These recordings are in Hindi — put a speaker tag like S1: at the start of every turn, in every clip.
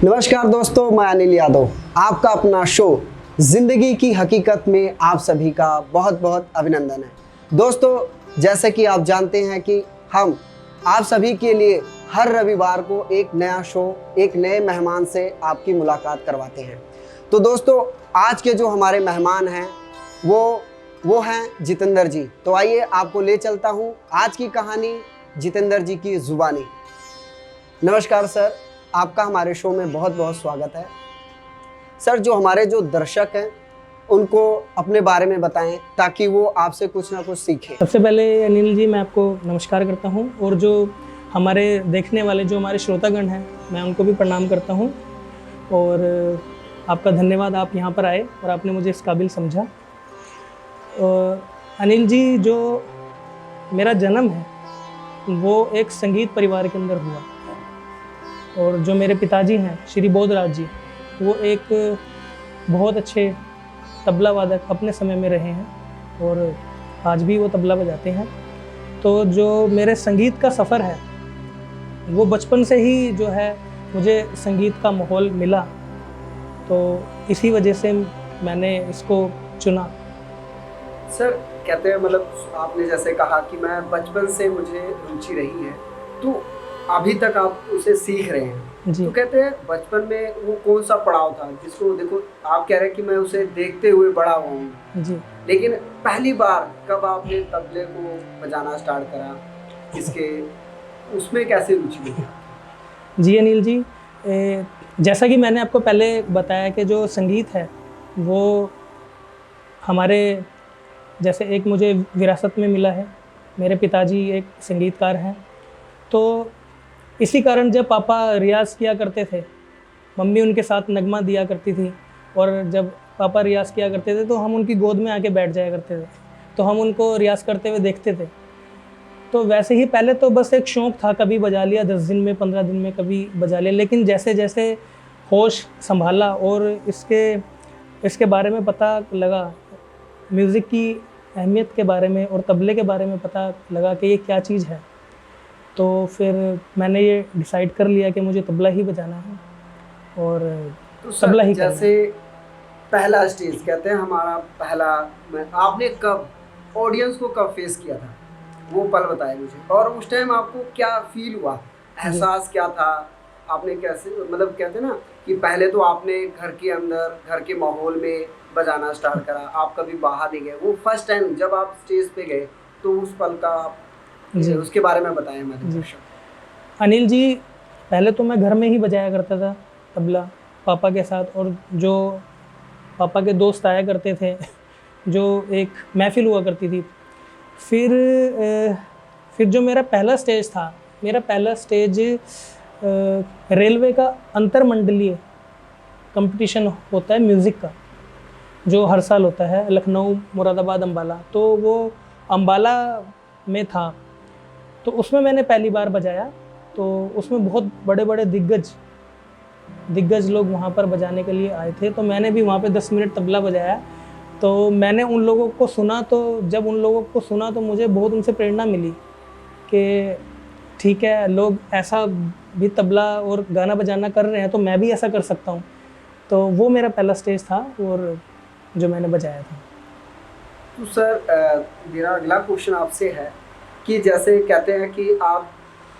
S1: नमस्कार दोस्तों, मैं अनिल यादव, आपका अपना शो जिंदगी की हकीकत में आप सभी का बहुत बहुत अभिनंदन है। दोस्तों, जैसे कि आप जानते हैं कि हम आप सभी के लिए हर रविवार को एक नया शो, एक नए मेहमान से आपकी मुलाकात करवाते हैं। तो दोस्तों, आज के जो हमारे मेहमान हैं वो हैं जितेंद्र जी। तो आइए आपको ले चलता हूँ आज की कहानी जितेंद्र जी की जुबानी। नमस्कार सर, आपका हमारे शो में बहुत बहुत स्वागत है। सर, जो हमारे जो दर्शक हैं उनको अपने बारे में बताएं ताकि वो आपसे कुछ ना कुछ सीखें।
S2: सबसे पहले अनिल जी, मैं आपको नमस्कार करता हूं और जो हमारे देखने वाले जो हमारे श्रोतागण हैं, मैं उनको भी प्रणाम करता हूं और आपका धन्यवाद, आप यहां पर आए और आपने मुझे इस काबिल समझा। और अनिल जी, जो मेरा जन्म है वो एक संगीत परिवार के अंदर हुआ और जो मेरे पिताजी हैं श्री बोधराज जी, वो एक बहुत अच्छे तबला वादक अपने समय में रहे हैं और आज भी वो तबला बजाते हैं। तो जो मेरे संगीत का सफ़र है वो बचपन से ही जो है मुझे संगीत का माहौल मिला, तो इसी वजह से मैंने इसको चुना।
S1: सर, कहते हैं मतलब आपने जैसे कहा कि मैं बचपन से मुझे रुचि रही है, तो अभी तक आप उसे सीख रहे हैं
S2: जी।
S1: तो कहते हैं बचपन में वो कौन सा पड़ाव था जिसको देखो आप कह रहे हैं कि मैं उसे देखते हुए बड़ा हुआ हूँ
S2: जी।
S1: लेकिन पहली बार कब आपने तबले को बजाना स्टार्ट करा, किसके उसमें कैसे रुचि हुई?
S2: जी अनिल जी, जैसा कि मैंने आपको पहले बताया कि जो संगीत है वो हमारे जैसे एक मुझे विरासत में मिला है। मेरे पिताजी एक संगीतकार हैं, तो इसी कारण जब पापा रियाज़ किया करते थे, मम्मी उनके साथ नगमा दिया करती थी और जब पापा रियाज़ किया करते थे तो हम उनकी गोद में आके बैठ जाया करते थे, तो हम उनको रियाज़ करते हुए देखते थे। तो वैसे ही पहले तो बस एक शौक़ था, कभी बजा लिया 10 दिन में, 15 दिन में कभी बजा लिया, लेकिन जैसे जैसे होश संभाला और इसके बारे में पता लगा, म्यूज़िक की अहमियत के बारे में और तबले के बारे में पता लगा कि ये क्या चीज़ है, तो फिर मैंने ये डिसाइड कर लिया कि मुझे तबला ही बजाना है और
S1: तो
S2: तबला ही
S1: जैसे पहला स्टेज कहते हैं हमारा पहला, आपने कब ऑडियंस को कब फेस किया था वो पल बताए मुझे, और उस टाइम आपको क्या फील हुआ, एहसास क्या था, आपने कैसे मतलब कहते हैं ना कि पहले तो आपने घर के अंदर घर के माहौल में बजाना स्टार्ट करा, आप कभी बाहर नहीं गए, वो फर्स्ट टाइम जब आप स्टेज पे गए तो उस पल का
S2: जी
S1: उसके बारे में बताएं मैंने।
S2: अनिल जी, पहले तो मैं घर में ही बजाया करता था तबला पापा के साथ, और जो पापा के दोस्त आया करते थे, जो एक महफिल हुआ करती थी। फिर जो मेरा पहला स्टेज था, मेरा पहला स्टेज रेलवे का अंतरमंडलीय कंपटीशन होता है म्यूज़िक का, जो हर साल होता है लखनऊ, मुरादाबाद, अम्बाला, तो वो अम्बाला में था। तो उसमें मैंने पहली बार बजाया, तो उसमें बहुत बड़े बड़े दिग्गज लोग वहाँ पर बजाने के लिए आए थे, तो मैंने भी वहाँ पे 10 मिनट तबला बजाया। तो मैंने उन लोगों को सुना, तो जब उन लोगों को सुना तो मुझे बहुत उनसे प्रेरणा मिली कि ठीक है, लोग ऐसा भी तबला और गाना बजाना कर रहे हैं तो मैं भी ऐसा कर सकता हूँ। तो वो मेरा पहला स्टेज था और जो मैंने बजाया था।
S1: तो सर, मेरा अगला क्वेश्चन आपसे है कि जैसे कहते हैं कि आप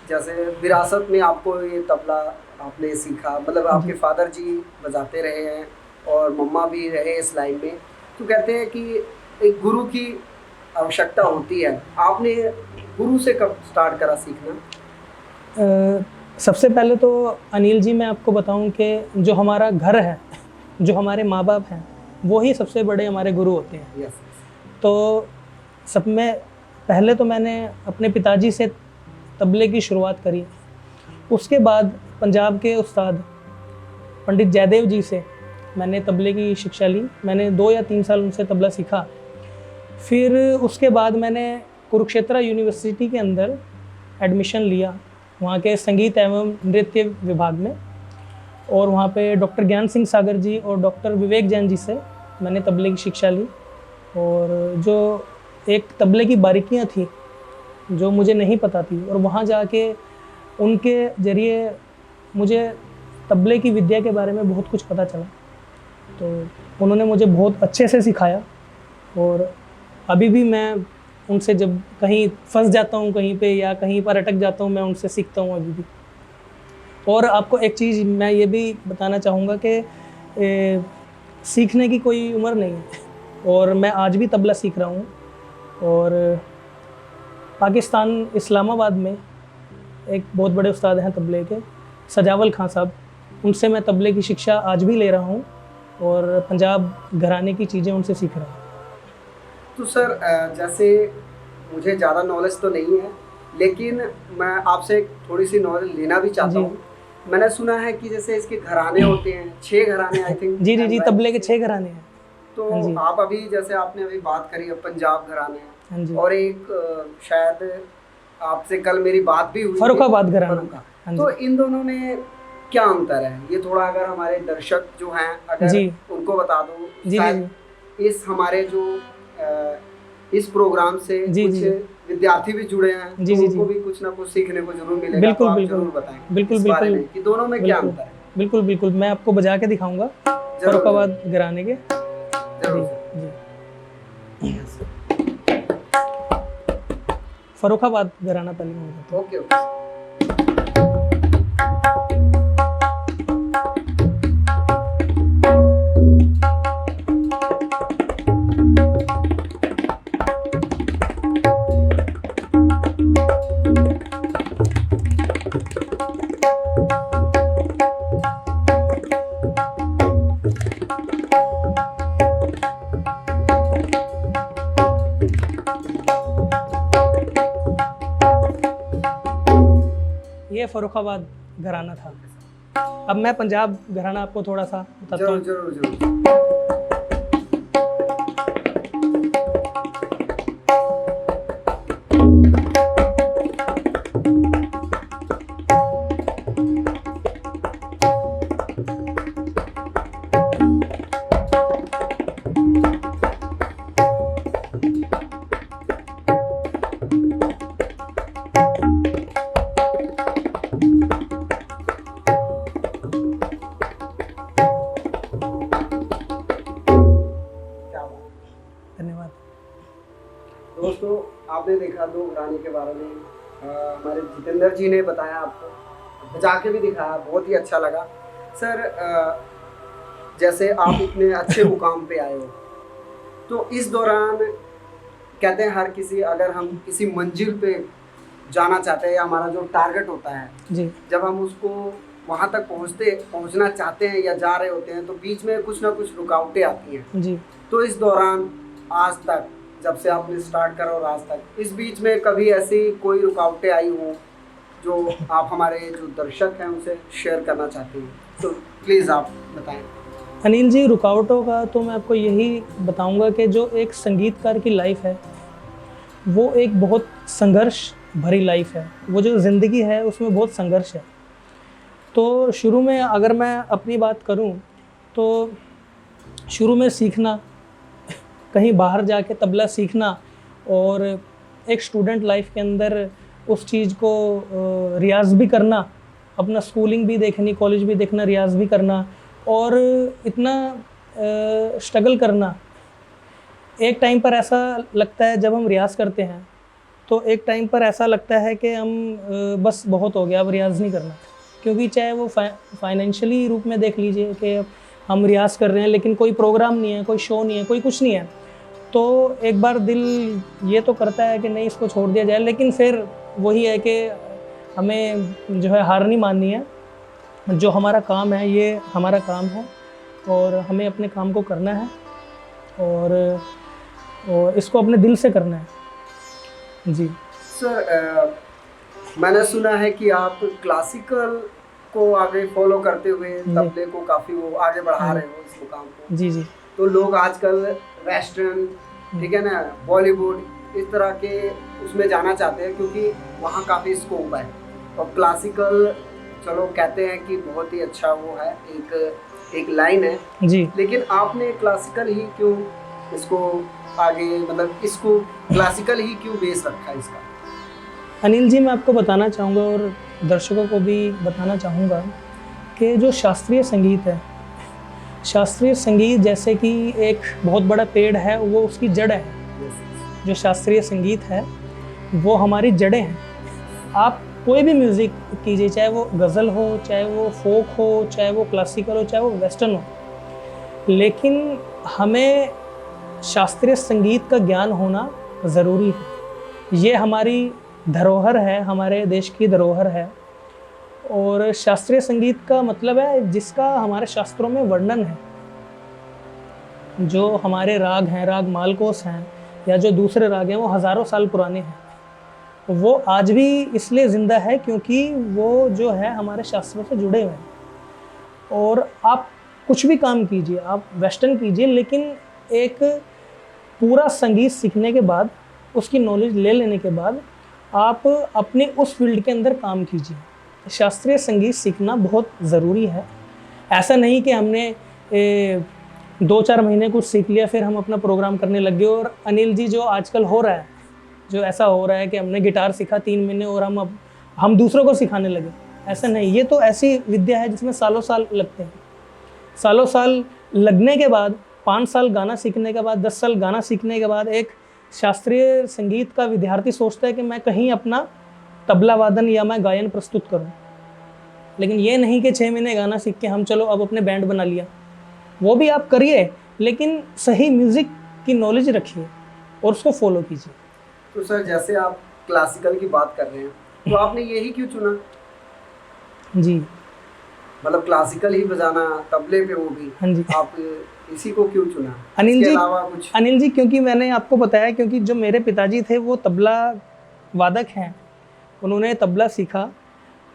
S1: जैसे विरासत में आपको ये तबला आपने सीखा, मतलब आपके फादर जी बजाते रहे हैं और मम्मा भी रहे इस लाइन में, तो कहते हैं कि एक गुरु की आवश्यकता होती है, आपने गुरु से कब स्टार्ट करा सीखना?
S2: सबसे पहले तो अनिल जी मैं आपको बताऊं कि जो हमारा घर है, जो हमारे माँ बाप हैं, वो ही सबसे बड़े हमारे गुरु होते हैं।
S1: यस।
S2: तो सब में पहले तो मैंने अपने पिताजी से तबले की शुरुआत करी, उसके बाद पंजाब के उस्ताद पंडित जयदेव जी से मैंने तबले की शिक्षा ली। मैंने 2 या 3 साल उनसे तबला सीखा। फिर उसके बाद मैंने कुरुक्षेत्र यूनिवर्सिटी के अंदर एडमिशन लिया, वहाँ के संगीत एवं नृत्य विभाग में, और वहाँ पे डॉक्टर ज्ञान सिंह सागर जी और डॉक्टर विवेक जैन जी से मैंने तबले की शिक्षा ली। और जो एक तबले की बारीकियाँ थी जो मुझे नहीं पता थी, और वहाँ जाके उनके ज़रिए मुझे तबले की विद्या के बारे में बहुत कुछ पता चला। तो उन्होंने मुझे बहुत अच्छे से सिखाया और अभी भी मैं उनसे जब कहीं फंस जाता हूँ कहीं पे या कहीं पर अटक जाता हूँ, मैं उनसे सीखता हूँ अभी भी। और आपको एक चीज़ मैं ये भी बताना चाहूँगा कि सीखने की कोई उम्र नहीं है और मैं आज भी तबला सीख रहा हूँ। और पाकिस्तान इस्लामाबाद में एक बहुत बड़े उस्ताद हैं तबले के, सजावल खां साहब, उनसे मैं तबले की शिक्षा आज भी ले रहा हूँ और पंजाब घराने की चीज़ें उनसे सीख रहा हूँ।
S1: तो सर जैसे मुझे ज़्यादा नॉलेज तो नहीं है, लेकिन मैं आपसे थोड़ी सी नॉलेज लेना भी चाहता हूँ। मैंने सुना है कि जैसे इसके घराने होते हैं, 6 घराने आई थिंक।
S2: जी जी जी, तबले के 6 घराने हैं।
S1: तो आप अभी जैसे आपने अभी बात करी है पंजाब घराने,
S2: जी।
S1: और एक शायद आपसे कल मेरी बात भी हुई
S2: फर्रुखाबाद घराना।
S1: तो इन दोनों में क्या अंतर है, ये थोड़ा अगर हमारे दर्शक जो हैं अगर उनको बता दो।
S2: जी।
S1: इस हमारे जो इस प्रोग्राम से कुछ विद्यार्थी भी जुड़े हैं, तो उनको भी कुछ ना कुछ सीखने को जरूर मिलेगा।
S2: बिल्कुल
S1: तो आप
S2: बिल्कुल
S1: जरूर बताएं
S2: बिल्कुल
S1: इस बारे
S2: बिल्कुल
S1: में कि दोनों में क्या अंतर है।
S2: बिल्कुल बिल्कुल, मैं आपको बजा के दिखाऊंगा फर्रुखाबाद घराने के। जी, फर्रुखाबाद घराना पहले मैं बताता हूँ।
S1: ओके।
S2: ये फर्रुखाबाद घराना था। अब मैं पंजाब घराना आपको थोड़ा सा बताता हूँ।
S1: जरूर जरूर।
S2: धन्यवाद।
S1: दोस्तों आपने देखा 2 घराने के बारे में, हमारे जितेंद्र जी ने बताया, आपको बजा के भी दिखाया, बहुत ही अच्छा लगा। सर जैसे आप इतने अच्छे मुकाम पे आए हो, तो इस दौरान कहते हैं हर किसी, अगर हम किसी मंजिल पे जाना चाहते हैं या हमारा जो टारगेट होता है
S2: जी,
S1: जब हम उसको वहाँ तक पहुँचना चाहते हैं या जा रहे होते हैं, तो बीच में कुछ ना कुछ रुकावटें आती हैं
S2: जी।
S1: तो इस दौरान आज तक, जब से आपने स्टार्ट करा और आज तक, इस बीच में कभी ऐसी कोई रुकावटें आई हो जो आप हमारे जो दर्शक हैं उनसे शेयर करना चाहते हैं, तो प्लीज़ आप बताएं।
S2: अनिल जी, रुकावटों का तो मैं आपको यही बताऊंगा कि जो एक संगीतकार की लाइफ है वो एक बहुत संघर्ष भरी लाइफ है। वो जो ज़िंदगी है उसमें बहुत संघर्ष है। तो शुरू में अगर मैं अपनी बात करूं तो शुरू में सीखना, कहीं बाहर जाके तबला सीखना और एक स्टूडेंट लाइफ के अंदर उस चीज़ को रियाज़ भी करना, अपना स्कूलिंग भी देखनी, कॉलेज भी देखना, रियाज़ भी करना और इतना स्ट्रगल करना। एक टाइम पर ऐसा लगता है जब हम रियाज़ करते हैं तो एक टाइम पर ऐसा लगता है कि हम बस बहुत हो गया, अब रियाज़ नहीं करना। क्योंकि चाहे वो फाइनेंशियली रूप में देख लीजिए कि हम रियाज़ कर रहे हैं लेकिन कोई प्रोग्राम नहीं है, कोई शो नहीं है, कोई कुछ नहीं है, तो एक बार दिल ये तो करता है कि नहीं इसको छोड़ दिया जाए। लेकिन फिर वही है कि हमें जो है हार नहीं माननी है। जो हमारा काम है ये हमारा काम है और हमें अपने काम को करना है और इसको अपने दिल से करना है। जी
S1: सर, मैंने सुना है कि आप क्लासिकल को आगे फॉलो करते हुए तबले को काफ़ी वो आगे बढ़ा रहे हो इस मुकाम को।
S2: जी जी।
S1: तो लोग आजकल वेस्टर्न, ठीक है ना, बॉलीवुड, इस तरह के उसमें जाना चाहते हैं क्योंकि वहाँ काफ़ी स्कोप है। और क्लासिकल चलो कहते हैं कि बहुत ही अच्छा वो है, एक लाइन है
S2: जी।
S1: लेकिन आपने क्लासिकल ही क्यों इसको आगे, मतलब इसको क्लासिकल ही क्यों बेस रखा इसका?
S2: अनिल जी, मैं आपको बताना चाहूँगा और दर्शकों को भी बताना चाहूँगा कि जो शास्त्रीय संगीत है, शास्त्रीय संगीत जैसे कि एक बहुत बड़ा पेड़ है, वो उसकी जड़ है। जो शास्त्रीय संगीत है वो हमारी जड़ें हैं। आप कोई भी म्यूज़िक कीजिए, चाहे वो गज़ल हो, चाहे वो फोक हो, चाहे वो क्लासिकल हो, चाहे वो वेस्टर्न हो, लेकिन हमें शास्त्रीय संगीत का ज्ञान होना ज़रूरी है। ये हमारी धरोहर है, हमारे देश की धरोहर है। और शास्त्रीय संगीत का मतलब है जिसका हमारे शास्त्रों में वर्णन है। जो हमारे राग हैं, राग मालकोस हैं या जो दूसरे राग हैं, वो हज़ारों साल पुराने हैं। वो आज भी इसलिए ज़िंदा है क्योंकि वो जो है हमारे शास्त्रों से जुड़े हुए हैं। और आप कुछ भी काम कीजिए, आप वेस्टर्न कीजिए, लेकिन एक पूरा संगीत सीखने के बाद, उसकी नॉलेज ले लेने के बाद आप अपने उस फील्ड के अंदर काम कीजिए। शास्त्रीय संगीत सीखना बहुत ज़रूरी है। ऐसा नहीं कि हमने 2-4 महीने कुछ सीख लिया फिर हम अपना प्रोग्राम करने लग गए। और अनिल जी, जो आजकल हो रहा है, जो ऐसा हो रहा है कि हमने गिटार सीखा 3 महीने और हम दूसरों को सिखाने लगे, ऐसा नहीं। ये तो ऐसी विद्या है जिसमें सालों साल लगते हैं। सालों साल लगने के बाद, 5 साल गाना सीखने के बाद, 10 साल गाना सीखने के बाद एक शास्त्रीय संगीत का विद्यार्थी सोचता है कि मैं कहीं अपना तबला वादन या मैं गायन प्रस्तुत करूं। लेकिन ये नहीं कि 6 महीने गाना सीख के हम चलो अब अपने बैंड बना लिया। वो भी आप करिए, लेकिन सही म्यूज़िक की नॉलेज रखिए और उसको फॉलो कीजिए।
S1: तो सर, जैसे आप क्लासिकल की बात कर रहे हैं, तो आपने यही क्यों चुना?
S2: जी,
S1: मतलब क्लासिकल ही बजाना, तबले पे वो भी,
S2: हाँ जी।
S1: आप इसी को क्यों चुना?
S2: अनिल
S1: इसके
S2: जी,
S1: अलावा कुछ?
S2: अनिल जी, क्योंकि मैंने आपको बताया, क्योंकि जो मेरे पिताजी थे वो तबला वादक हैं, उन्होंने तबला सीखा,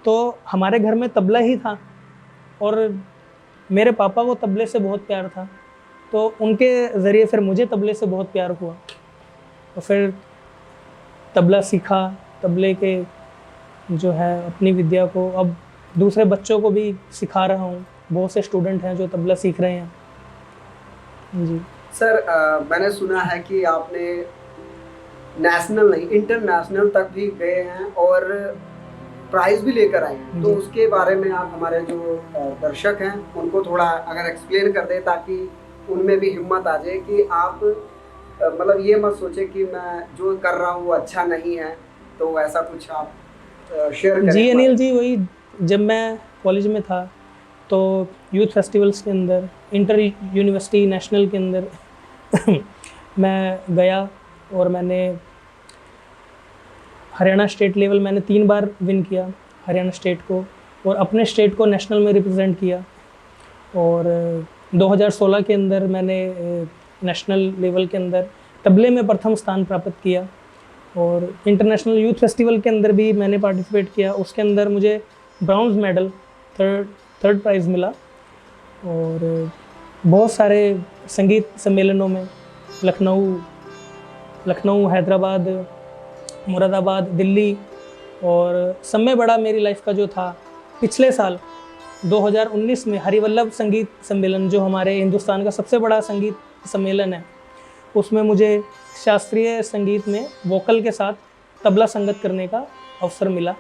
S2: तो हमारे घर में तबला ही था। और मेरे पापा को तबले से बहुत प्यार था, तो उनके ज़रिए फिर मुझे तबले से बहुत प्यार हुआ। तो फिर तबला सीखा, तबले के जो है अपनी विद्या को अब दूसरे बच्चों को भी सिखा रहा हूँ। बहुत से स्टूडेंट हैं जो तबला सीख रहे हैं। जी
S1: सर, मैंने सुना है कि आपने नेशनल नहीं, इंटरनेशनल तक भी गए हैं और प्राइज भी लेकर आए हैं। तो उसके बारे में आप हमारे जो दर्शक हैं उनको थोड़ा अगर एक्सप्लेन कर दें, ताकि उनमें भी हिम्मत आ जाए कि आप मतलब ये मत सोचे कि मैं जो कर रहा हूँ वो अच्छा नहीं है। तो ऐसा कुछ आप शेयर करें।
S2: जी अनिल जी, वही जब मैं कॉलेज में था तो यूथ फेस्टिवल्स के अंदर, इंटर यूनिवर्सिटी नेशनल के अंदर मैं गया और मैंने हरियाणा स्टेट लेवल मैंने 3 बार विन किया, हरियाणा स्टेट को, और अपने स्टेट को नेशनल में रिप्रेजेंट किया। और 2016 के अंदर मैंने नेशनल लेवल के अंदर तबले में प्रथम स्थान प्राप्त किया। और इंटरनेशनल यूथ फेस्टिवल के अंदर भी मैंने पार्टिसिपेट किया, उसके अंदर मुझे ब्रॉन्ज मेडल, थर्ड प्राइज़ मिला। और बहुत सारे संगीत सम्मेलनों में लखनऊ, हैदराबाद, मुरादाबाद, दिल्ली, और सब में बड़ा मेरी लाइफ का जो था, पिछले साल 2019 में हरिवल्लभ संगीत सम्मेलन, जो हमारे हिंदुस्तान का सबसे बड़ा संगीत सम्मेलन है, उसमें मुझे शास्त्रीय संगीत में वोकल के साथ तबला संगत करने का अवसर मिला।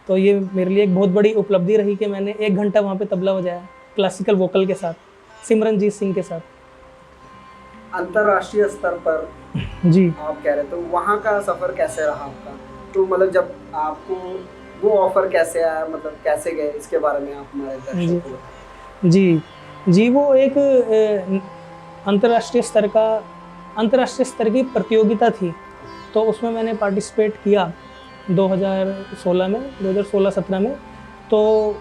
S2: तो ये मेरे लिए एक बहुत बड़ी उपलब्धि रही कि मैंने 1 घंटा वहाँ पे तबला बजाया क्लासिकल वोकल के साथ, सिमरनजीत सिंह के साथ।
S1: अंतर्राष्ट्रीय स्तर पर
S2: जी
S1: आप कह रहे, तो वहाँ का सफ़र कैसे रहा आपका? तो मतलब जब आपको वो ऑफ़र कैसे आया, मतलब कैसे गए, इसके बारे में आप हमारे दर्शकों को बताएं।
S2: जी, वो एक अंतर्राष्ट्रीय स्तर की प्रतियोगिता थी, तो उसमें मैंने पार्टिसिपेट किया 2016-17 में। तो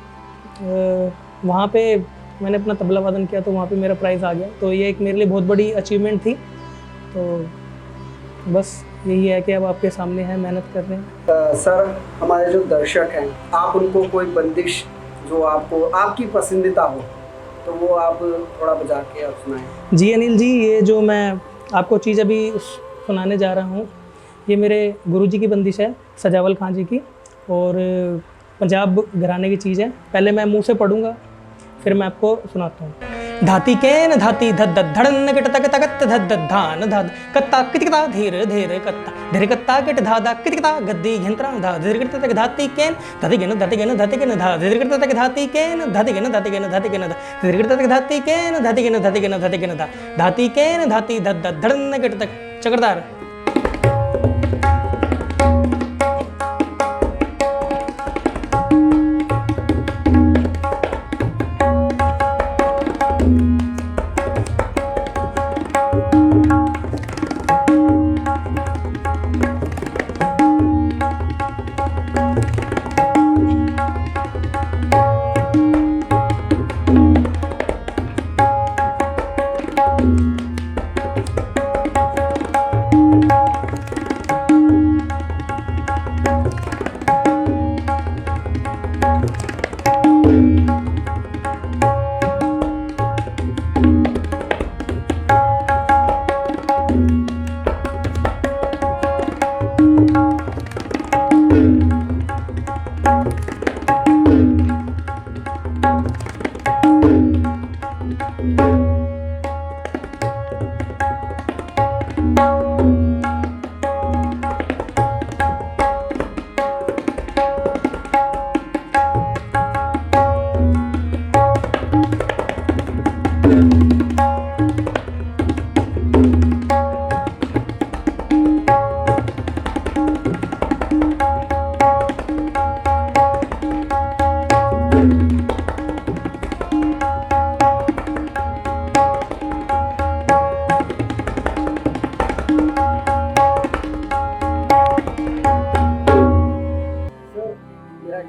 S2: वहाँ पे मैंने अपना तबला वादन किया, तो वहाँ पे मेरा प्राइज़ आ गया। तो ये एक मेरे लिए बहुत बड़ी अचीवमेंट थी। तो बस यही है कि अब आपके सामने है, मेहनत कर रहे हैं।
S1: सर, हमारे जो दर्शक हैं, आप उनको कोई बंदिश जो आपको आपकी पसंदीदा हो, तो वो आप थोड़ा बजा के आप सुनाएं।
S2: जी अनिल जी, ये जो मैं आपको चीज़ अभी सुनाने जा रहा हूँ, ये मेरे गुरुजी की बंदिश है, सजावल खां जी की, और पंजाब घराने की चीज़ है। पहले मैं मुंह से पढ़ूँगा, फिर मैं आपको सुनाता हूँ। धाती केन धाती धद धड़न किट तक तकत धद धान धाद कत्ता कितकता धीर धीर कत्ता धीर कत्ता किट धादा कितकता गद्दी घिंत्रा धा धीर किट तक धाती केन धाती केन धाती केन धाती केन धा धीर किट तक धाती केन धाती केन धाती केन धाती केन धा धीर किट तक धाती केन धाती केन धाती केन धाती केन धा धाती केन धाती धद धड़न किट तक चक्रधार।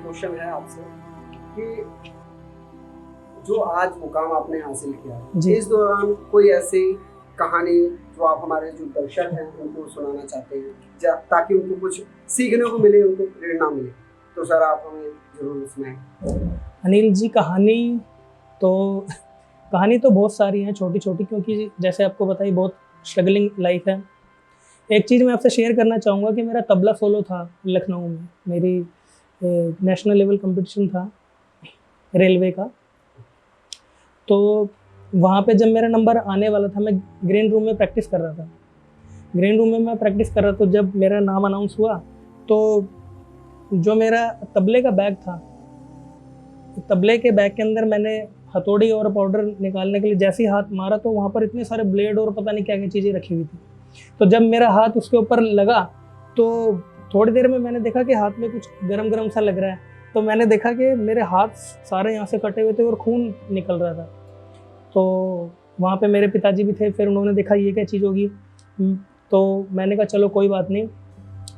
S1: क्वेश्चन है आपसे कि जो आज मुकाम आपने हासिल किया
S2: जी।
S1: इस दौरान कोई ऐसी कहानी जो आप हमारे जो दर्शक हैं उनको सुनाना चाहते हैं ताकि उनको कुछ सीखने को मिले, उनको प्रेरणा मिले, तो सर आप हमें जरूर सुनाएं।
S2: अनिल जी, कहानी तो बहुत सारी हैं, छोटी छोटी, क्योंकि जैसे आपको बताइए बहुत स्ट्रगलिंग लाइफ है। एक चीज़ मैं आपसे शेयर करना चाहूँगा कि मेरा तबला सोलो था लखनऊ में, मेरी नेशनल लेवल कंपटीशन था रेलवे का। तो वहाँ पे जब मेरा नंबर आने वाला था, मैं ग्रीन रूम में प्रैक्टिस कर रहा था। तो जब मेरा नाम अनाउंस हुआ तो जो मेरा तबले का बैग था, तबले के बैग के अंदर मैंने हथौड़ी और पाउडर निकालने के लिए जैसे ही हाथ मारा तो वहाँ पर इतने सारे ब्लेड और पता नहीं क्या क्या चीज़ें रखी हुई थी। तो जब मेरा हाथ उसके ऊपर लगा तो थोड़ी देर में मैंने देखा कि हाथ में कुछ गरम गरम सा लग रहा है। तो मैंने देखा कि मेरे हाथ सारे यहाँ से कटे हुए थे और खून निकल रहा था। तो वहाँ पे मेरे पिताजी भी थे, फिर उन्होंने देखा ये क्या चीज़ होगी। तो मैंने कहा चलो कोई बात नहीं।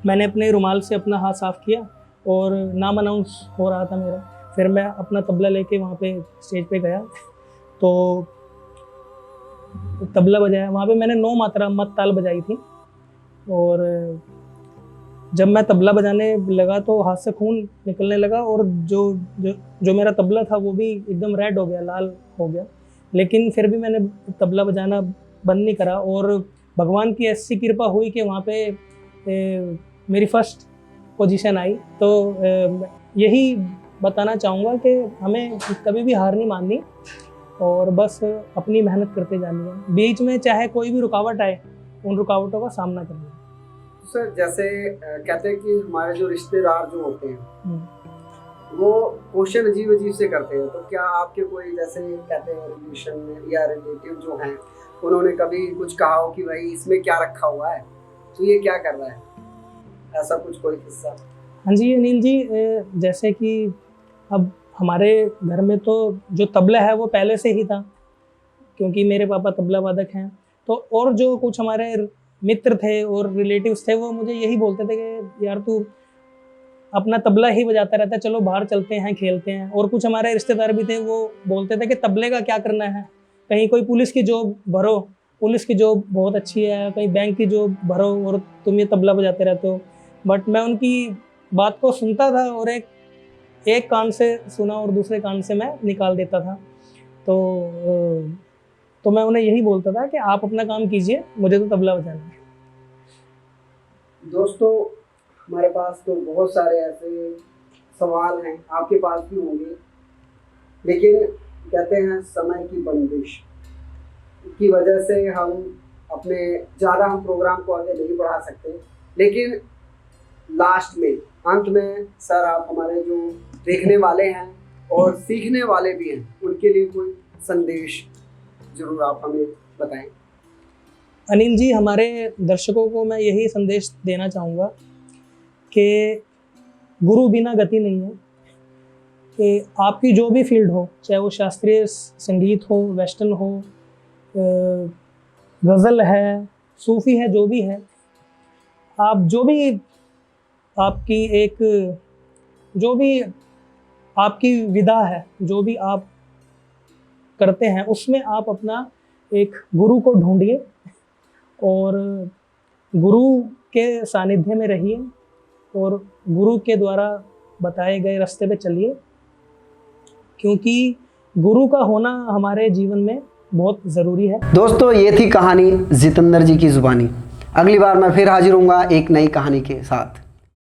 S2: मैंने अपने रुमाल से अपना हाथ साफ़ किया और नाम अनाउंस हो रहा था मेरा। फिर मैं अपना तबला लेके वहाँ पे स्टेज पे गया तो तबला बजाया। वहाँ पे मैंने 9 मात्रा मत ताल बजाई थी और जब मैं तबला बजाने लगा तो हाथ से खून निकलने लगा और जो मेरा तबला था वो भी एकदम रेड हो गया, लाल हो गया। लेकिन फिर भी मैंने तबला बजाना बंद नहीं करा और भगवान की ऐसी कृपा हुई कि वहाँ पे मेरी फर्स्ट पोजीशन आई। तो यही बताना चाहूँगा कि हमें कभी भी हार नहीं माननी और बस अपनी मेहनत करते जानी है। बीच में चाहे कोई भी रुकावट आए, उन रुकावटों का सामना करना है।
S1: तो सर जैसे कहते हैं कि हमारे जो रिश्तेदार जो होते हैं वो क्वेश्चन अजीब अजीब से करते हैं, तो क्या आपके कोई जैसे कहते हैं रिलेशन में या रिलेटिव जो हैं उन्होंने कभी कुछ कहा हो कि भाई इसमें क्या रखा हुआ है, तो ये क्या कर रहा है, ऐसा कुछ कोई किस्सा?
S2: हाँ जी अनिल जी, जैसे कि अब हमारे घर में तो जो तबला है वो पहले से ही था, क्योंकि मेरे पापा तबला वादक हैं। तो और जो कुछ हमारे मित्र थे और रिलेटिव्स थे वो मुझे यही बोलते थे कि यार तू अपना तबला ही बजाता रहता है, चलो बाहर चलते हैं खेलते हैं। और कुछ हमारे रिश्तेदार भी थे वो बोलते थे कि तबले का क्या करना है, कहीं कोई पुलिस की जॉब भरो, पुलिस की जॉब बहुत अच्छी है, कहीं बैंक की जॉब भरो और तुम ये तबला बजाते रहते हो। बट मैं उनकी बात को सुनता था और एक कान से सुना और दूसरे कान से मैं निकाल देता था। तो मैं उन्हें यही बोलता था कि आप अपना काम कीजिए, मुझे तो तबला बजाना है।
S1: दोस्तों हमारे पास तो बहुत सारे ऐसे सवाल हैं, आपके पास भी होंगे, लेकिन कहते हैं समय की बंदिश की वजह से हम अपने ज़्यादा हम प्रोग्राम को आगे नहीं बढ़ा सकते, लेकिन लास्ट में अंत में सर आप हमारे जो देखने वाले हैं और सीखने वाले भी हैं उनके लिए कोई संदेश जरूर आप हमें बताएं।
S2: अनिल जी, हमारे दर्शकों को मैं यही संदेश देना चाहूँगा कि गुरु बिना गति नहीं है। कि आपकी जो भी फील्ड हो, चाहे वो शास्त्रीय संगीत हो, वेस्टर्न हो, गज़ल है, सूफ़ी है, जो भी है, आप जो भी आपकी एक जो भी आपकी विधा है, जो भी आप करते हैं, उसमें आप अपना एक गुरु को ढूंढिए और गुरु के सानिध्य में रहिए और गुरु के द्वारा बताए गए रास्ते पे चलिए, क्योंकि गुरु का होना हमारे जीवन में बहुत ज़रूरी है।
S1: दोस्तों, ये थी कहानी जितेंद्र जी की ज़ुबानी। अगली बार मैं फिर हाजिर होऊंगा एक नई कहानी के साथ।